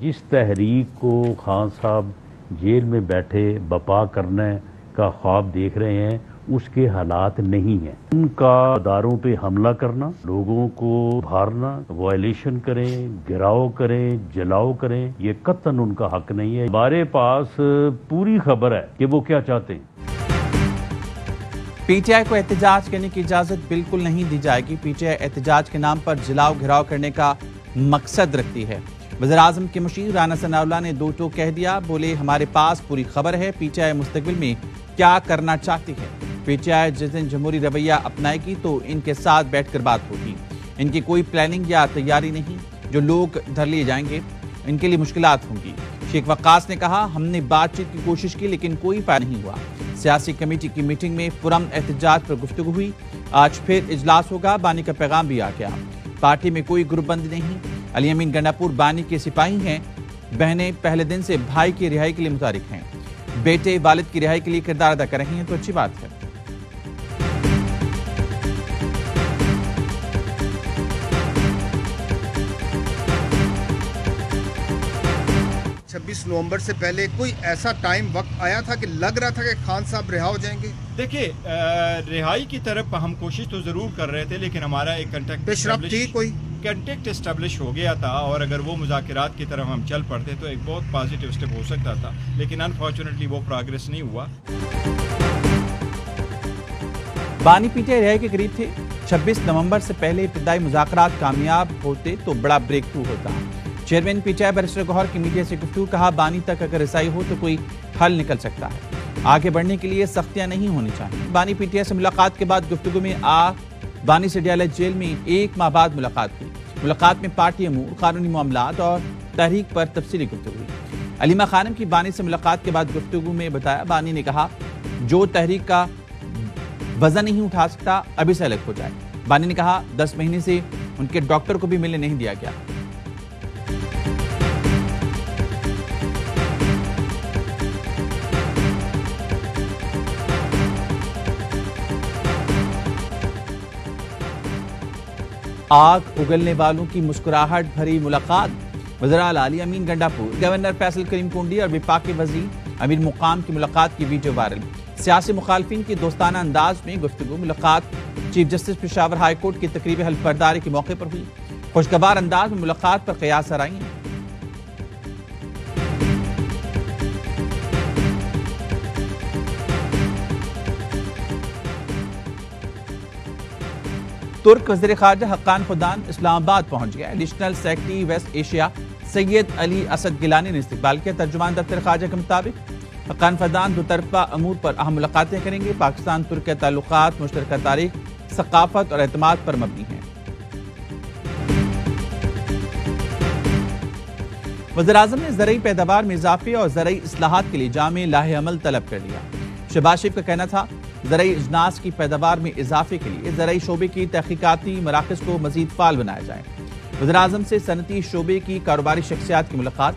جس تحریک کو خان صاحب جیل میں بیٹھے بپا کرنے کا خواب دیکھ رہے ہیں اس کے حالات نہیں ہیں. ان کا اداروں پہ حملہ کرنا، لوگوں کو بھارنا، وائلیشن کریں، گراؤ کریں، جلاؤ کریں، یہ قطعاً ان کا حق نہیں ہے. ہمارے پاس پوری خبر ہے کہ وہ کیا چاہتے ہیں. پی ٹی آئی کو احتجاج کرنے کی اجازت بالکل نہیں دی جائے گی. پی ٹی آئی احتجاج کے نام پر جلاؤ گھراؤ کرنے کا مقصد رکھتی ہے. وزیراعظم کے مشیر رانا ثناء اللہ نے دو ٹوک کہہ دیا. بولے ہمارے پاس پوری خبر ہے پی ٹی آئی مستقبل میں کیا کرنا چاہتی ہے. پی ٹی آئی جس دن جمہوری رویہ اپنائے گی تو ان کے ساتھ بیٹھ کر بات ہوگی. ان کی کوئی پلاننگ یا تیاری نہیں. جو لوگ دھر لیے جائیں گے ان کے لیے مشکلات ہوں گی. شیخ وقاص نے کہا ہم نے بات چیت کی کوشش کی لیکن کوئی فائدہ نہیں ہوا. سیاسی کمیٹی کی میٹنگ میں پرامن احتجاج پر گفتگو ہوئی. آج پھر اجلاس ہوگا. بانی کا پیغام بھی آ گیا. پارٹی میں کوئی گروپ بندی نہیں. علی امین گنڈاپور بانی کے سپاہی ہیں. بہنیں پہلے دن سے بھائی کی رہائی کے لیے متحرک ہیں. بیٹے والد کی رہائی کے لیے کردار ادا کر رہے ہیں تو اچھی بات ہے. 26 نومبر سے پہلے کوئی ایسا ٹائم وقت آیا تھا کہ لگ رہا تھا کہ خان صاحب رہا ہو جائیں گے؟ دیکھیں رہائی کی طرف ہم کوشش تو ضرور کر رہے تھے لیکن ہمارا ایک کنٹیکٹ اسٹیبلش ہو گیا تھا اور اگر وہ مذاکرات کی طرف ہم چل پڑتے تو ایک بہت پازیٹیو سٹیپ ہو سکتا تھا لیکن انفارچونیٹلی وہ پروگریس نہیں ہوا. بانی پی ٹی آئی رہائی کے قریب تھے. 26 نومبر سے پہلے ابتدائی مذاکرات کامیاب ہوتے تو بڑا بریک تھرو ہوتا. Chairman P T I barrister Gohar کی میڈیا سے گفتگو. کہا بانی تک اگر رسائی ہو تو کوئی حل نکل سکتا ہے. آگے بڑھنے کے لیے سختیاں نہیں ہونی چاہیے. بانی پی ٹی آئی سے ملاقات کے بعد گفتگو میں بانی سے ڈیالہ جیل میں 1 ماہ بعد ملاقات ہوئی. ملاقات میں پارٹی امور، قانونی معاملات اور تحریک پر تفصیلی گفتگو ہوئی. علیمہ خانم کی بانی سے ملاقات کے بعد گفتگو میں بتایا بانی نے کہا جو تحریک کا وزن نہیں اٹھا سکتا ابھی سے الگ ہو جائے. بانی نے کہا 10 مہینے سے ان کے ڈاکٹر کو بھی ملنے نہیں دیا گیا. آگ اگلنے والوں کی مسکراہٹ بھری ملاقات. وزراء علی امین گنڈاپور، گورنر فیصل کریم کنڈی اور وفاقی وزیر امیر مقام کی ملاقات کی ویڈیو وائرل. سیاسی مخالفین کی دوستانہ انداز میں گفتگو. ملاقات chief justice Peshawar high court کی تقریب حلف برداری کے موقع پر ہوئی. خوشگوار انداز میں ملاقات پر قیاس آرائیں. ترک وزیر خارجہ حقان فیدان اسلام آباد پہنچ گیا. ایڈیشنل سیکرٹری ویسٹ ایشیا سید علی اسد گیلانی نے استقبال کیا. ترجمان دفتر خارجہ کے مطابق حقان فیدان دو طرفہ امور پر اہم ملاقاتیں کریں گے. پاکستان ترک کے تعلقات مشترکہ تاریخ، ثقافت اور اعتماد پر مبنی ہیں. وزیراعظم نے زرعی پیداوار میں اضافے اور زرعی اصلاحات کے لیے جامع لاہ عمل طلب کر لیا. شہباز شریف کا کہنا تھا زرعی اجناس کی پیداوار میں اضافے کے لیے زرعی شعبے کی تحقیقاتی مراکز کو مزید فعال بنایا جائے. وزیراعظم سے صنعتی شعبے کی کاروباری شخصیات کی ملاقات.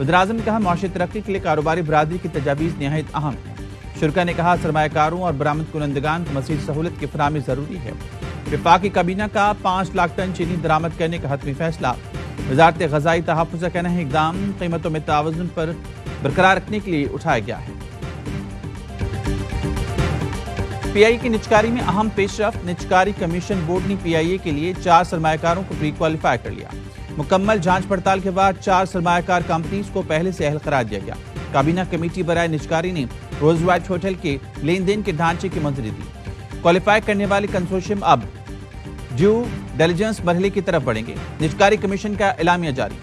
وزیراعظم نے کہا معاشی ترقی کے لیے کاروباری برادری کی تجاویز نہایت اہم ہیں. شرکا نے کہا سرمایہ کاروں اور برآمد کنندگان کو مزید سہولت کی فراہمی ضروری ہے. وفاقی کابینہ کا 5 لاکھ ٹن چینی درآمد کرنے کا حتمی فیصلہ. وزارت غذائی تحفظ کا کہنا ہے اقدام قیمتوں میں توازن پر برقرار رکھنے کے لیے اٹھایا گیا ہے. پی آئی اے کی نجکاری میں اہم پیش رفت. نجکاری کمیشن بورڈ نے پی آئی اے کے لیے 4 سرمایہ کاروں کو پری کوالیفائی کر لیا. مکمل جانچ پڑتال کے بعد 4 سرمایہ کار کمپنیز کو پہلے سے اہل قرار دیا گیا. کابینہ کمیٹی برائے نجکاری نے روز وائٹ ہوٹل کے لین دین کے ڈھانچے کی منظوری دی. کوالیفائی کرنے والے کنسورشیم اب ڈیو ڈیلیجنس مرحلے کی طرف بڑھیں گے. نجکاری کمیشن کا اعلامیہ جاری.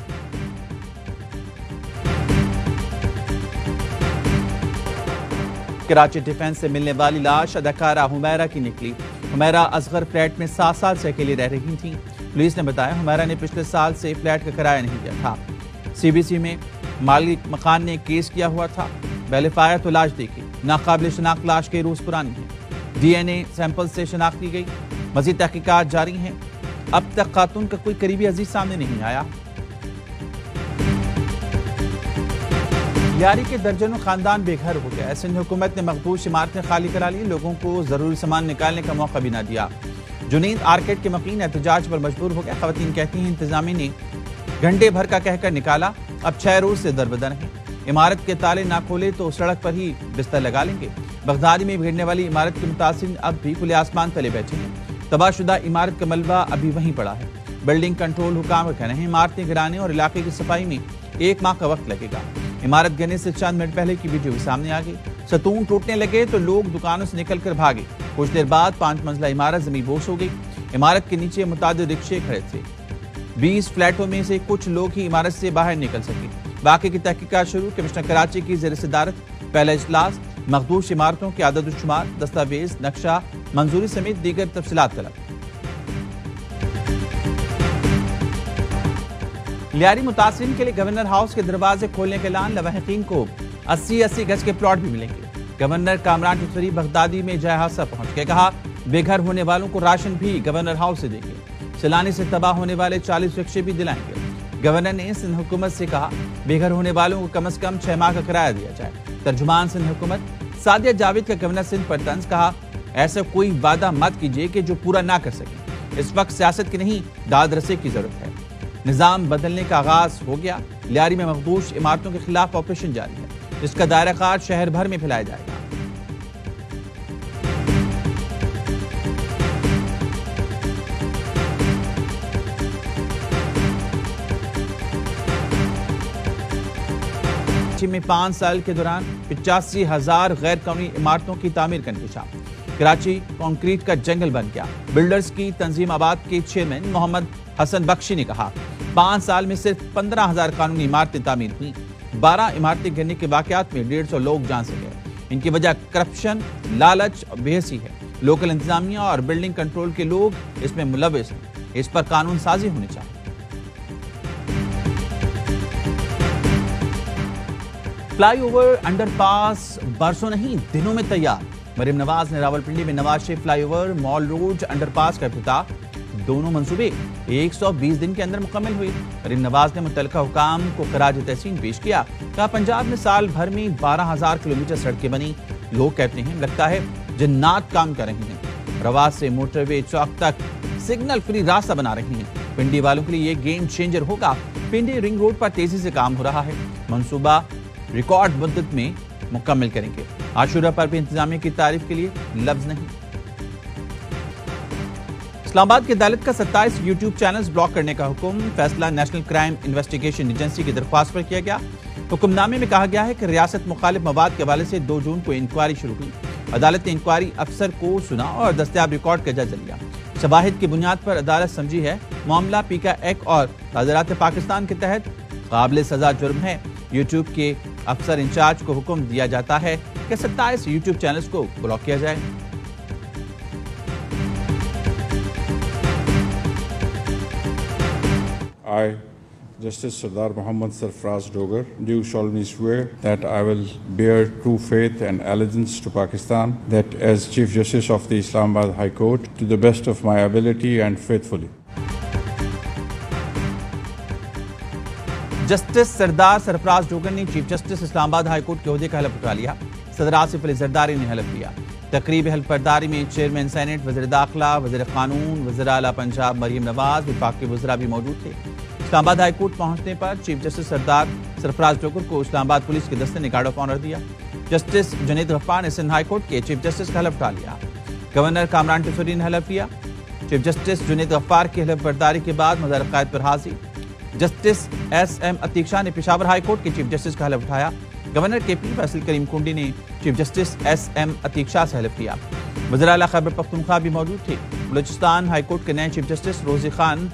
کراچی ڈیفنس سے ملنے والی لاش اداکارہ حمیرہ کی نکلی. حمیرہ اصغر فلیٹ میں 7 سال سے اکیلی رہ رہی تھیں. پولیس نے بتایا حمیرہ نے پچھلے سال سے فلیٹ کا کرایہ نہیں دیا تھا. سی بی سی میں مالک مکان نے کیس کیا ہوا تھا. بیلف آیا تو لاش دیکھی. ناقابل شناخت لاش کے روز پرانی ہے. ڈی این اے سیمپل سے شناخت کی گئی. مزید تحقیقات جاری ہیں. اب تک خاتون کا کوئی قریبی عزیز سامنے نہیں آیا. لیاری کے درجنوں خاندان بے گھر ہو گیا. سندھ حکومت نے مقبوض عمارتیں خالی کرا لی. لوگوں کو ضروری سامان نکالنے کا موقع بھی نہ دیا. جنید آرکیڈ کے مقیم احتجاج پر مجبور ہو گیا. خواتین کہتی ہیں انتظامیہ نے گھنٹے بھر کا کہہ کر نکالا. اب 6 روز سے دربدر ہیں۔ عمارت کے تالے نہ کھولے تو سڑک پر ہی بستر لگا لیں گے۔ بغدادی میں بگڑنے والی عمارت کے متاثرین اب بھی کھلے آسمان تلے بیٹھے ہیں۔ تباہ شدہ عمارت کا ملبہ ابھی وہیں پڑا ہے۔ بلڈنگ کنٹرول حکام کا کہنا ہے عمارتیں گرانے اور علاقے کی صفائی میں 1 ماہ کا وقت لگے گا۔ عمارت گرنے سے چند منٹ پہلے کی ویڈیو بھی سامنے آ گئی۔ ستون ٹوٹنے لگے تو لوگ دکانوں سے نکل کر بھاگے۔ کچھ دیر بعد 5 منزلہ عمارت زمین بوس ہو گئی۔ عمارت کے نیچے متعدد رکشے کھڑے تھے۔ 20 فلیٹوں میں سے کچھ لوگ ہی عمارت سے باہر نکل سکے۔ واقعے کی تحقیقات شروع۔ کمشنر کراچی کی زیر صدارت پہلا اجلاس۔ مخدوش عمارتوں کے عدد و شمار، دستاویز، نقشہ منظوری سمیت دیگر تفصیلات طلب۔ لیاری متاثرین کے لیے گورنر ہاؤس کے دروازے کھولنے کے اعلان۔ لواحقین کو 80 گز کے پلاٹ بھی ملیں گے۔ گورنر کامران ٹیوٹری بغدادی میں جائے حادثہ پہنچ کے کہا بے گھر ہونے والوں کو راشن بھی گورنر ہاؤس سے دیں گے۔ سیلانی سے تباہ ہونے والے 40 رکشے بھی دلائیں گے۔ گورنر نے سندھ حکومت سے کہا بے گھر ہونے والوں کو کم از کم 6 ماہ کا کرایہ دیا جائے۔ ترجمان سندھ حکومت سعدیہ جاوید کا گورنر سندھ پر طنز، کہا ایسا کوئی وعدہ مت کیجیے کہ جو پورا نہ کر سکیں۔ اس وقت سیاست کی نہیں داد رسے کی ضرورت ہے۔ نظام بدلنے کا آغاز ہو گیا۔ لیاری میں مخدوش عمارتوں کے خلاف آپریشن جاری ہے، جس کا دائرہ کار شہر بھر میں پھیلایا جائے گا۔ کراچی میں 5 سال کے دوران 85,000 غیر قانونی عمارتوں کی تعمیر کا انکشاف۔ کراچی کانکریٹ کا جنگل بن گیا۔ بلڈرز کی تنظیم آباد کے چیئرمین محمد حسن بخشی نے کہا 5 سال میں صرف 15,000 قانونی عمارتیں تعمیر ہوئیں۔ 12 عمارتیں گرنے کے واقعات میں 150 لوگ جان سے گئے۔ ان کی وجہ کرپشن، لالچ اور بے حسی ہے۔ لوکل انتظامیہ اور بلڈنگ کنٹرول کے لوگ اس میں ملوث ہیں۔ اس پر قانون سازی ہونی چاہیے۔ فلائی اوور انڈر پاس برسوں نہیں دنوں میں تیار۔ مریم نواز نے راولپنڈی میں نواز شریف فلائی اوور، مال روڈ انڈر پاس کا افتتاح۔ دونوں منصوبے 120 دن کے اندر مکمل ہوئے۔ مریم نواز نے متعلقہ حکام کو خراج تحسین پیش کیا۔ کہا پنجاب میں سال بھر میں 12,000 کلومیٹر سڑکیں بنی۔ لوگ کہتے ہیں لگتا ہے جنات کام کر رہی ہیں۔ رواس سے موٹر وے چوک تک سگنل فری راستہ بنا رہی ہیں۔ پنڈی والوں کے لیے یہ گیم چینجر ہوگا۔ پنڈی رنگ روڈ پر تیزی سے کام ہو رہا ہے۔ منصوبہ ریکارڈ مدت میں مکمل کریں گے۔ عاشورہ پر بھی انتظامیہ کی تعریف کے لیے لفظ نہیں۔ اسلام آباد کی عدالت کا 27 یوٹیوب چینلز بلاک کرنے کا حکم۔ فیصلہ نیشنل کرائم انویسٹیگیشن ایجنسی کی درخواست پر کیا گیا۔ حکم نامے میں کہا گیا ہے کہ ریاست مخالف مواد کے حوالے سے 2 جون کو انکوائری شروع ہوئی۔ عدالت نے انکوائری افسر کو سنا اور دستیاب ریکارڈ کا جائزہ لیا۔ شواہد کی بنیاد پر عدالت سمجھی ہے معاملہ پیکا ایکٹ اور تعزیرات پاکستان کے تحت قابل سزا جرم ہے۔ یوٹیوب کے افسر انچارج کو حکم دیا جاتا ہے کہ 27 یوٹیوب چینلز کو بلاک کیا جائے۔ I, Justice Sardar Muhammad Sarfraz Dogar, do solemnly swear that I will bear true faith and allegiance to Pakistan, that as Chief Justice of the Islamabad High Court, to the best of my ability and faithfully. Justice سردار سرفراز ڈوگر نے chief justice اسلام آباد high court کے عہدے کا حلف اٹھا لیا۔ صدر آصف علی زرداری نے حلف لیا۔ تقریب حلف برداری میں چیئرمین سینٹ، وزیر داخلہ، وزیر قانون، وزیر اعلیٰ پنجاب مریم نواز، وفاق کے وزراء بھی موجود تھے۔ اسلام آباد ہائی کورٹ پہنچنے پر چیف جسٹس سردار سرفراز ڈوگر کو اسلام آباد پولیس کے دستے نے گارڈ آف آنر دیا۔ جسٹس جنید غفار نے سندھ ہائی کورٹ کے چیف جسٹس کا حلف اٹھا لیا۔ گورنر کامران ٹیوٹری نے حلف لیا۔ چیف جسٹس جنید غفار کی حلف برداری کے بعد مظاہر قائد پر حاضری۔ جسٹس ایس ایم عتیق شاہ نے پشاور ہائی کورٹ کے چیف جسٹس کا حلف اٹھایا۔ گورنر کے پی فیصل کریم کنڈی نے chief justice S M Atiq Shah سے حلف لیا۔ وزیر اعلیٰ خیبر پختونخوا بھی موجود تھے۔ بلوچستان ہائی کورٹ کے نئے چیف جسٹس روزی خان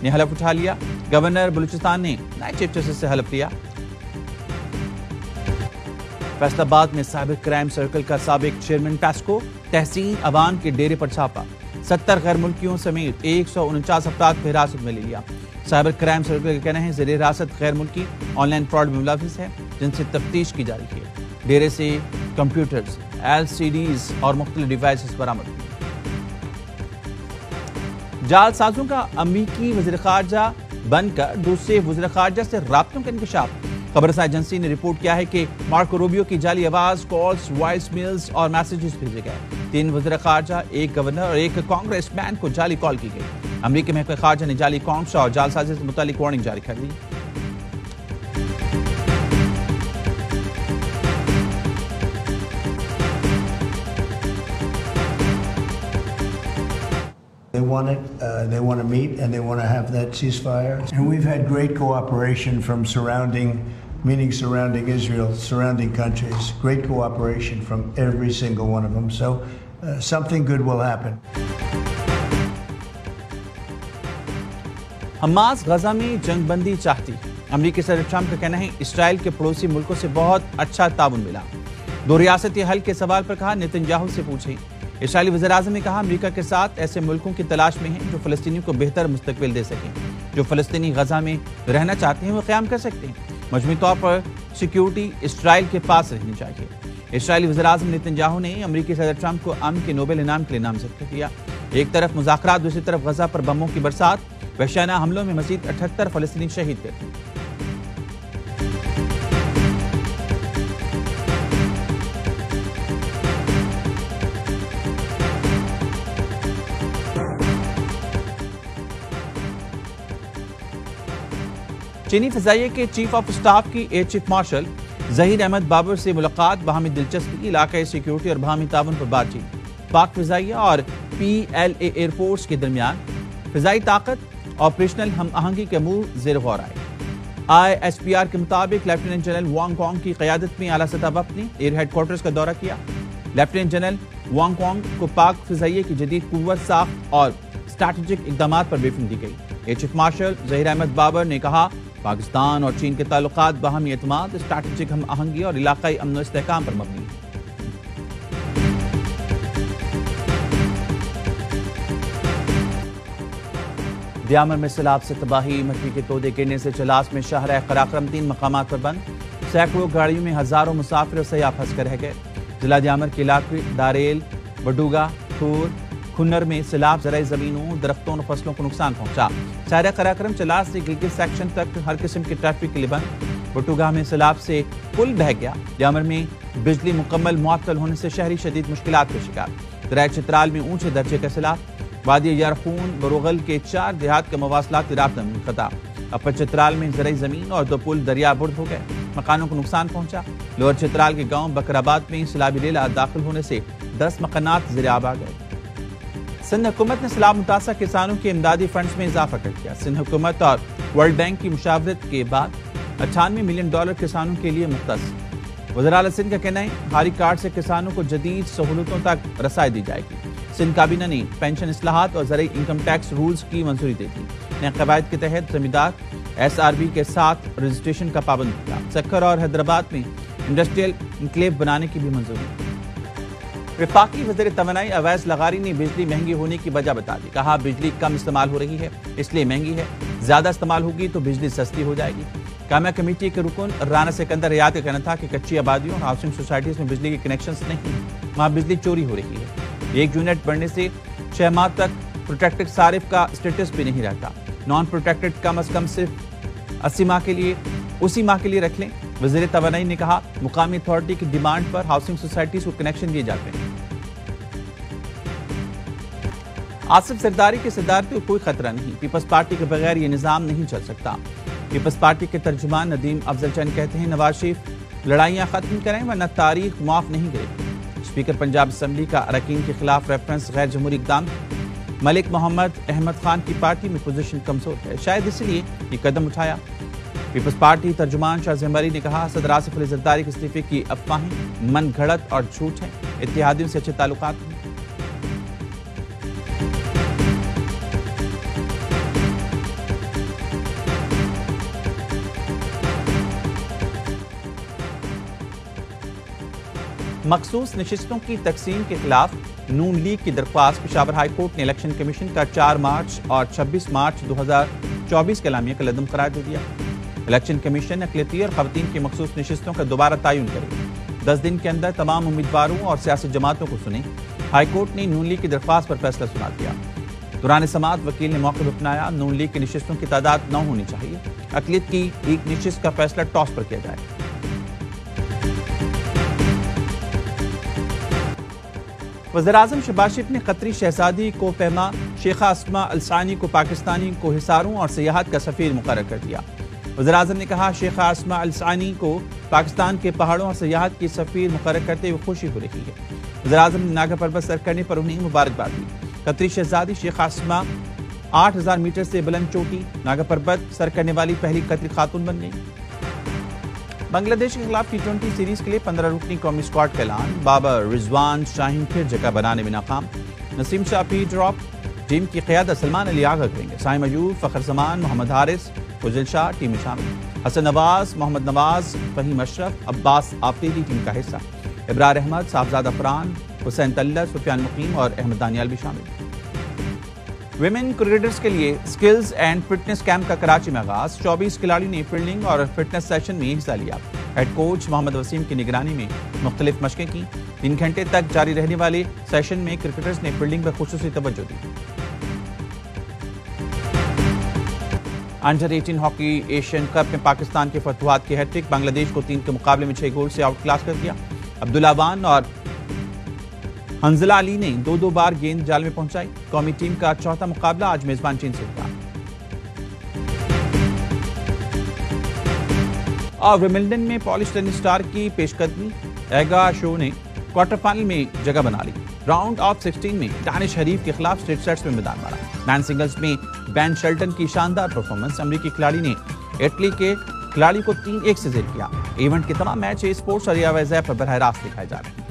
نے حلف اٹھا لیا۔ گورنر بلوچستان نے نئے چیف جسٹس سے حلف لیا۔ فیصل آباد میں سائبر کرائم سرکل کا سابق چیئرمین پیسکو تحسین عوان کے ڈیرے پر چھاپا۔ 70 غیر ملکیوں سمیت 149 افراد کو حراست میں لے لیا۔ سائبر کرائم سرکل کا کہنا ہے زیر حراست غیر ملکی آن لائن فراڈ میں ملوث ہیں، جن سے تفتیش کی جا رہی ہے۔ ڈیرے سے کمپیوٹرز، LCDs اور مختلف ڈیوائسز برآمد ہوئے۔ جعل سازوں کا امریکی وزیر خارجہ بن کر دوسرے وزیر خارجہ سے رابطوں کا انکشاف۔ خبر رساں ایجنسی نے رپورٹ کیا ہے کہ مارکو روبیو کی جعلی آواز کالز، وائس میلز اور میسیجز بھیجے گئے۔ 3 وزیر خارجہ، 1 گورنر اور 1 کانگریس مین کو جعلی کال کی گئی۔ امریکی محکمہ خارجہ نے جعلی اکاؤنٹس اور جعل سازی سے متعلق وارننگ جاری کر دی۔ want it. They want to meet and they want to have that ceasefire. And we've had great cooperation from surrounding Israel, surrounding countries. Great cooperation from every single one of them. So something good will happen. Hamas Gaza میں جنگ بندی چاہتی ہے. امریکی صدر Trump کا کہنا ہے اسرائیل کے پڑوسی ملکوں سے بہت اچھا تعاون ملا. دو ریاستی حل کے سوال پر کہا نتنیاہو سے پوچھیں. اسرائیلی وزیراعظم نے کہا امریکہ کے ساتھ ایسے ملکوں کی تلاش میں ہیں جو فلسطینیوں کو بہتر مستقبل دے سکیں. جو فلسطینی غزہ میں رہنا چاہتے ہیں وہ قیام کر سکتے ہیں. مجموعی طور پر سیکیورٹی اسرائیل کے پاس رہنی چاہیے. اسرائیلی وزیراعظم نتنیاہو نے امریکی صدر ٹرمپ کو امن کے نوبل انعام کے لیے نامزد کر دیا. ایک طرف مذاکرات، دوسری طرف غزہ پر بموں کی برسات. وحشیانہ حملوں میں مزید 78 فلسطینی شہید ہوئے. چینی فضائیہ کے چیف آف اسٹاف کی air chief marshal Zaheer Ahmed Babar سے ملاقات. باہمی دلچسپی، علاقائی سیکیورٹی اور باہمی تعاون پر بات چیت. پاک فضائیہ اور PLA ایئرپورٹس کے درمیان فضائی طاقت آپریشنل ہم آہنگی کے امور زیر غور آئے. ISPR کے مطابق لیفٹیننٹ جنرل وانگ کانگ کی قیادت میں اعلیٰ سطح وفد نے ایئر ہیڈ کوارٹرز کا دورہ کیا. لیفٹیننٹ جنرل وانگ کانگ کو پاک فضائیہ کی جدید قوت ساخت اور اسٹریٹجک اقدامات پر بریفنگ دی گئی. Air chief marshal Zaheer Ahmed Babar نے کہا پاکستان اور چین کے تعلقات باہمی اعتماد، اسٹریٹجک ہم آہنگی اور علاقائی امن و استحکام پر مبنی ہیں. دیامر میں سیلاب سے تباہی، مٹی کے تودے گرنے سے چلاس میں شاہراہ قراقرم 3 مقامات پر بند. سینکڑوں گاڑیوں میں ہزاروں مسافر اور سیاح پھنس کر رہ گئے. ضلع دیامر کے علاقے داریل، بڈوگا، تھور، کھنر میں سیلاب زرعی زمینوں، درختوں اور فصلوں کو نقصان پہنچا. شاہراہ قراقرم چلاس سے گلگت سیکشن تک ہر قسم کے ٹریفک کے لیے بند. بٹوگا میں سیلاب سے پل بہہ گیا. دیامر میں بجلی مکمل معطل ہونے سے شہری شدید مشکلات کا شکار. دریا چترال میں اونچے درجے کا سیلاب. وادی یارخون بروغل کے 4 دیہات کے مواصلاتی رابطہ منقطع. اپر چترال میں زرعی زمین اور 2 پل دریا برد ہو گئے، مکانوں کو نقصان پہنچا. لوور چترال کے گاؤں بکرآباد میں سیلابی ریلا داخل ہونے سے 10 مکانات زیر آب آ گئے. سندھ حکومت نے سیلاب متاثرہ کسانوں کے امدادی فنڈز میں اضافہ کر دیا. سندھ حکومت اور ورلڈ بینک کی مشاورت کے بعد $98 ملین کسانوں کے لیے مختص. وزراء سندھ کا کہنا ہے ہاری کارڈ سے کسانوں کو جدید سہولتوں تک رسائی دی جائے گی. سندھ کابینہ نے پینشن اصلاحات اور زرعی انکم ٹیکس رولز کی منظوری دے دی. نئے قواعد کے تحت زمیندار SRB کے ساتھ رجسٹریشن کا پابند کیا. سکھر اور حیدرآباد میں انڈسٹریل انکلیو بنانے کی بھی منظوری. وفاقی وزیر توانائی اویس لغاری نے بجلی مہنگی ہونے کی وجہ بتا دی. کہا بجلی کم استعمال ہو رہی ہے اس لیے مہنگی ہے، زیادہ استعمال ہوگی تو بجلی سستی ہو جائے گی. کامیہ کمیٹی کے رکن رانا سکندر ریاض کا کہنا تھا کہ کچی آبادیوں اور ہاؤسنگ سوسائٹیز میں بجلی کے کنیکشنز نہیں، وہاں بجلی چوری ہو رہی ہے. 1 یونٹ بڑھنے سے 6 ماہ تک پروٹیکٹڈ صارف کا اسٹیٹس بھی نہیں رہتا. نان پروٹیکٹڈ کم از کم صرف 80 ماہ کے لیے اسی ماہ کے لیے رکھ لیں. وزیر توانائی نے کہا مقامی اتھارٹی کی ڈیمانڈ پر ہاؤسنگ سوسائٹیز کو کنیکشن دیے جاتے ہیں. آصف زرداری کی صدارت کو کوئی خطرہ نہیں، پیپلز پارٹی کے بغیر یہ نظام نہیں چل سکتا. پیپلز پارٹی کے ترجمان ندیم افضل چند کہتے ہیں نواز شریف لڑائیاں ختم کریں ورنہ تاریخ معاف نہیں کرے گی. اسپیکر پنجاب اسمبلی کا اراکین کے خلاف ریفرنس غیر جمہوری اقدام. ملک محمد احمد خان کی پارٹی میں پوزیشن کمزور ہے، شاید اس لیے یہ قدم اٹھایا. پیپلز پارٹی ترجمان شاہ زمبری نے کہا صدر آصف علی زرداری کے استعفے کی افواہیں من گھڑت اور جھوٹ ہیں، اتحادیوں سے اچھے تعلقات ہیں. مخصوص نشستوں کی تقسیم کے خلاف نون لیگ کی درخواست. پشاور ہائی کورٹ نے الیکشن کمیشن کا 4 مارچ اور 26 مارچ 2024 کے اعلامیہ کا لدم قرار دے دیا. الیکشن کمیشن اقلیتی اور خواتین کی مخصوص نشستوں کا دوبارہ تعین کرے. 10 دن کے اندر تمام امیدواروں اور سیاسی جماعتوں کو سنیں. ہائی کورٹ نے نون لیگ کی درخواست پر فیصلہ سنا دیا. دوران سماعت وکیل نے موقف اپنایا نون لیگ کی نشستوں کی تعداد 9 ہونی چاہیے. اقلیت کی ایک نشست کا فیصلہ ٹاس پر کیا جائے. وزیراعظم شہباز شریف نے قطری شہزادی کو پیما شیخہ اسما الثانی کو پاکستانی کو حصاروں اور سیاحت کا سفیر مقرر کر دیا. وزیراعظم نے کہا شیخہ اسما الثانی کو پاکستان کے پہاڑوں اور سیاحت کی سفیر مقرر کرتے ہوئے خوشی ہو رہی ہے. وزیراعظم نے ناگا پروت سر کرنے پر انہیں مبارکباد دی. قطری شہزادی شیخ عاصمہ 8000 میٹر سے بلند چوٹی ناگا پربت سر کرنے والی پہلی قطری خاتون بن گئی۔ بنگلہ دیش کے خلاف T20 سیریز کے لیے 15 رکنی قومی اسکواڈ کا اعلان، بابر رضوان شاہین پھر جگہ بنانے میں ناکام، نسیم شاہ بھی ڈراپ، ٹیم کی قیادت سلمان علی آغا کریں گے، سائم ایوب، فخر زمان، محمد حارث، فضل شاہ ٹیم میں شامل، حسن نواز، محمد نواز، فہیم اشرف، عباس آفریدی ٹیم کا حصہ، ابرار احمد، صاحبزادہ فرحان، حسین طلعت، سفیان مقیم اور احمد دانیال بھی شامل۔ ویمن کرکٹرز کے لیے سکلز اینڈ فٹنس کیمپ کا کراچی میں آغاز، 24 کھلاڑیوں نے فیلڈنگ اور فٹنس سیشن میں حصہ لیا۔ ہیڈ کوچ محمد وسیم کی نگرانی میں مختلف مشقیں کی۔ 3 گھنٹے تک جاری رہنے والے سیشن میں کرکٹرز نے فیلڈنگ پر خصوصی توجہ دی۔ انڈر 18 ہاکی ایشین کپ میں پاکستان کے فتوحات کی ہیٹ ٹرک، بنگلہ دیش کو 3 کے مقابلے میں 6 گول سے آؤٹ کلاس کر دیا۔ عبداللہ وان اور حنزلہ علی نے 2 بار گیند جال میں پہنچائی۔ قومی ٹیم کا چوتھا مقابلہ آج میزبان چین سے ہوگا۔ اور ومبلڈن میں پولش ٹینس اسٹار کی پیش قدمی، ایگا شو نے کوارٹر فائنل میں جگہ بنا لی۔ راؤنڈ آف 16 میں دانش حریف کے خلاف اسٹریٹ سیٹس میں میدان مارا۔ مین سنگلز میں بین شیلٹن کی شاندار پرفارمنس، امریکی کھلاڑی نے اٹلی کے کھلاڑی کو 3-1 سے زیر کیا۔ ایونٹ کے تمام میچ اسپورٹس اور یا ویب پر براہ راست دکھائے جا رہے ہیں۔